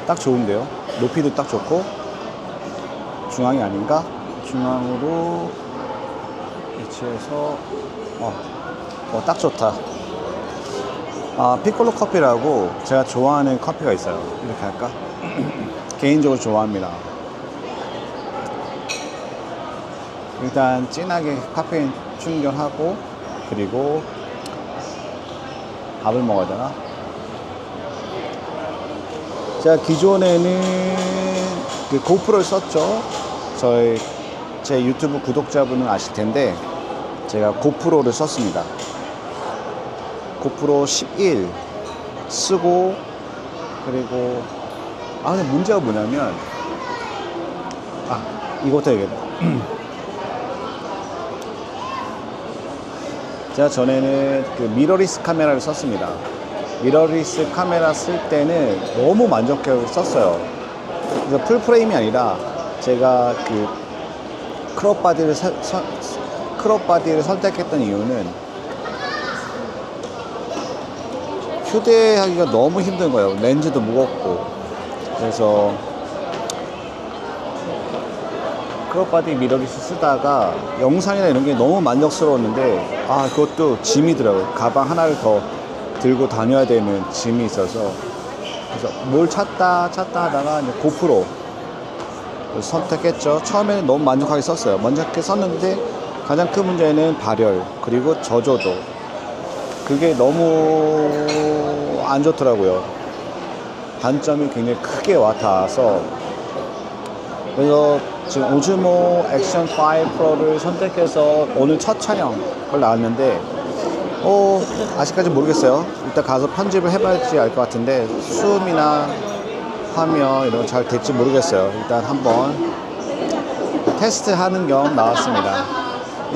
딱 좋은데요. 높이도 딱 좋고 중앙이 아닌가? 중앙으로 위치해서 딱 좋다. 피콜로 커피라고 제가 좋아하는 커피가 있어요. 이렇게 할까? 개인적으로 좋아합니다. 일단 진하게 카페인 충전하고 그리고 밥을 먹어야 되나? 제가 기존에는 그 고프로를 썼죠. 제 유튜브 구독자분은 아실 텐데 제가 고프로를 썼습니다. 고프로 11 쓰고 그리고 근데 문제가 뭐냐면 이것도 얘기해야 제가 전에는 그 미러리스 카메라를 썼습니다. 미러리스 카메라 쓸 때는 너무 만족하게 썼어요. 그래서 풀프레임이 아니라 제가 그 크롭 바디를 선택했던 이유는 휴대하기가 너무 힘든 거예요. 렌즈도 무겁고. 그래서 크롭 바디 미러리스 쓰다가 영상이나 이런 게 너무 만족스러웠는데 그것도 짐이더라고요. 가방 하나를 더 들고 다녀야 되는 짐이 있어서 그래서 뭘 찾다 하다가 이제 고프로 선택했죠. 처음에는 너무 만족하게 썼어요. 만족하게 썼는데 가장 큰 문제는 발열 그리고 저조도 그게 너무 안 좋더라고요. 단점이 굉장히 크게 와닿아서 그래서 지금 오즈모 액션 5 프로를 선택해서 오늘 첫 촬영을 나왔는데 아직까지 모르겠어요. 일단 가서 편집을 해봐야지 알 것 같은데 수음이나 화면 이런 거 잘 될지 모르겠어요. 일단 한번 테스트하는 겸 나왔습니다.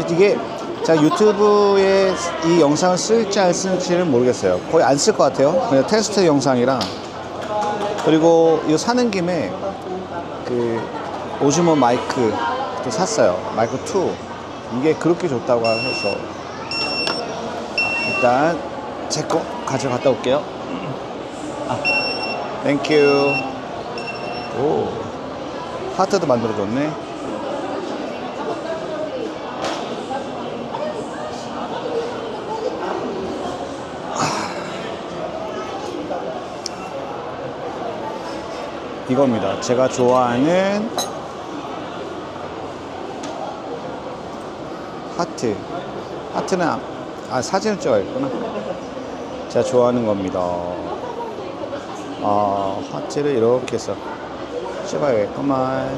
이게 제가 유튜브에 이 영상을 쓸지 안 쓸지는 모르겠어요. 거의 안 쓸 것 같아요. 그냥 테스트 영상이랑 그리고 이거 사는 김에 그 오즈모 마이크 또 샀어요. 마이크 2 이게 그렇게 좋다고 해서 일단 제 거 가져갔다 올게요. 땡큐. 오, 하트도 만들어줬네. 이겁니다. 제가 좋아하는 하트는 사진을 찍어야겠구나. 제가 좋아하는 겁니다. 하트를 이렇게 해서 찍어야겠구만.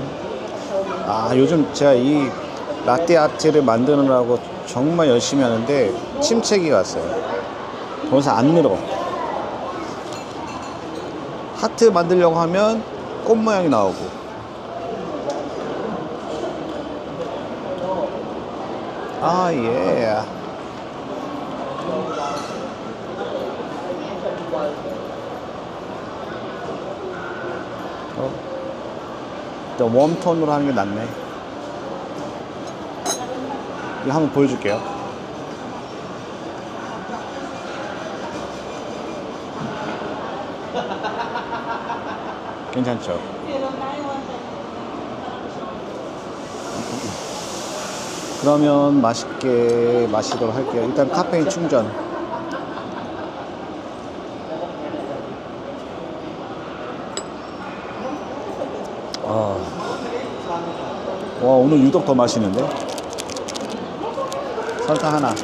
요즘 제가 이 라떼 아트를 만드느라고 정말 열심히 하는데 침체기 왔어요. 더 이상 안 늘어. 하트 만들려고 하면 꽃 모양이 나오고 예. 또 웜톤으로 하는 게 낫네. 이거 한번 보여줄게요. 괜찮죠? 그러면 맛있게 마시도록 할게요. 일단 카페인 충전. 와, 오늘 유독 더 맛있는데? 설탕 하나.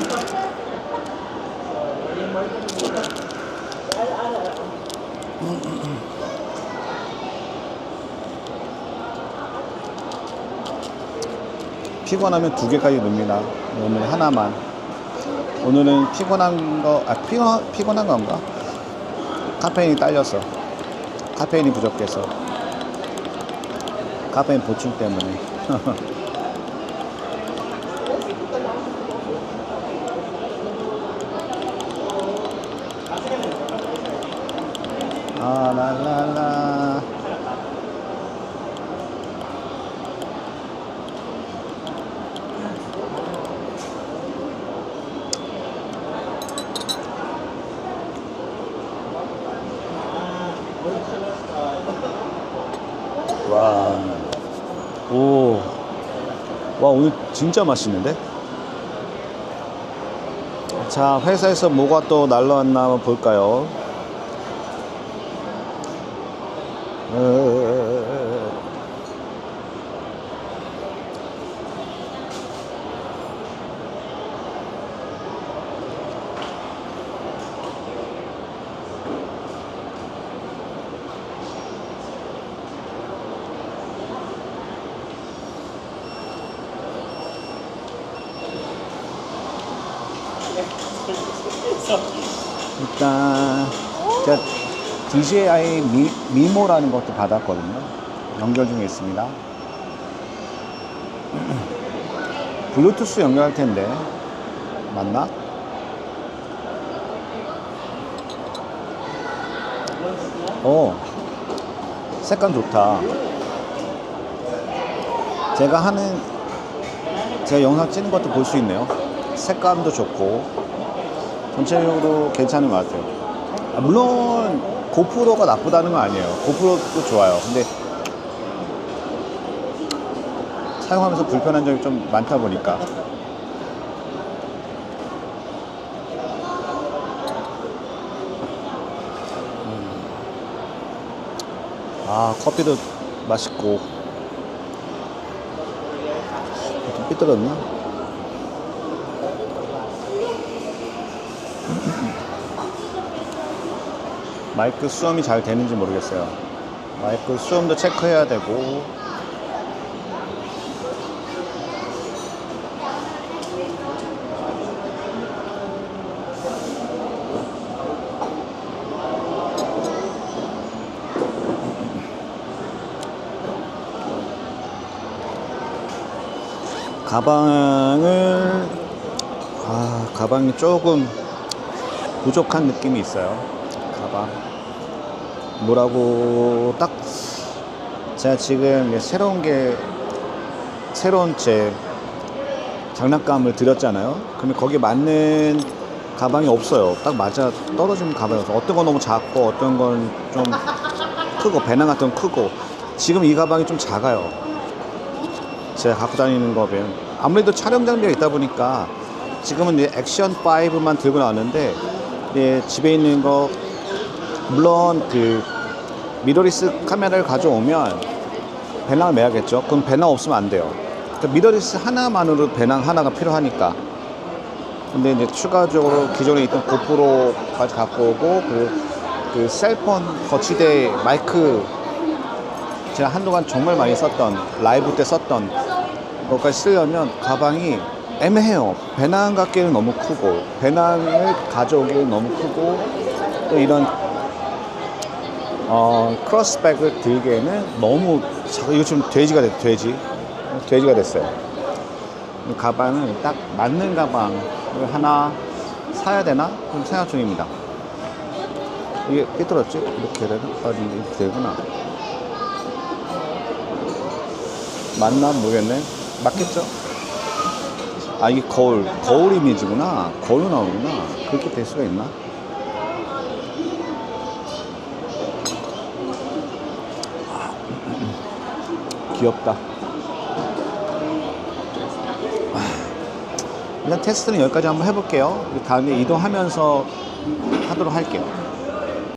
피곤하면 2개까지 넣습니다. 오늘 하나만. 오늘은 피곤한 건가? 카페인이 딸려서. 카페인이 부족해서. 카페인 보충 때문에. 랄랄라. 와. 오. 와, 오늘 진짜 맛있는데? 자, 회사에서 뭐가 또 날라왔나 한번 볼까요? 일단 제가 DJI 미모라는 것도 받았거든요. 연결 중에 있습니다. 블루투스 연결할 텐데 맞나? 색감 좋다. 제가 영상 찍는 것도 볼 수 있네요. 색감도 좋고 전체적으로 괜찮은 것 같아요. 물론 고프로가 나쁘다는 건 아니에요. 고프로도 좋아요. 근데 사용하면서 불편한 점이 좀 많다 보니까. 커피도 맛있고. 좀 삐뚤었나? 마이크 수음이 잘 되는지 모르겠어요. 마이크 수음도 체크해야 되고. 가방이 조금 부족한 느낌이 있어요. 가방 뭐라고 딱 제가 지금 새로운 제 장난감을 드렸잖아요. 그러면 거기에 맞는 가방이 없어요. 딱 맞아 떨어지는 가방이 없어요. 어떤 건 너무 작고 어떤 건 좀 크고, 배낭 같은 건 크고. 지금 이 가방이 좀 작아요. 제가 갖고 다니는 거면 아무래도 촬영 장비가 있다 보니까 지금은 이제 액션 5만 들고 나왔는데, 집에 있는 거 물론 그 미러리스 카메라를 가져오면 배낭을 매야겠죠. 그럼 배낭 없으면 안 돼요. 그러니까 미러리스 하나만으로 배낭 하나가 필요하니까. 근데 이제 추가적으로 기존에 있던 고프로까지 갖고 오고, 그 셀폰 거치대 마이크 제가 한동안 정말 많이 썼던, 라이브 때 썼던 것까지 쓰려면 가방이 애매해요. 배낭 갖기에는 너무 크고, 배낭을 가져오기에는 너무 크고, 또 이런 크로스백을 들기에는 너무 이거 지금 돼지가 됐어요. 이 가방은 딱 맞는 가방을 하나 사야 되나? 좀 생각 중입니다. 이게 삐뚤었지? 이렇게 되나? 이렇게 되구나. 맞나 모르겠네. 맞겠죠? 이게 거울 이미지구나. 거울로 나오구나. 그렇게 될 수가 있나? 귀엽다. 일단 테스트는 여기까지 한번 해볼게요. 다음에 이동하면서 하도록 할게요.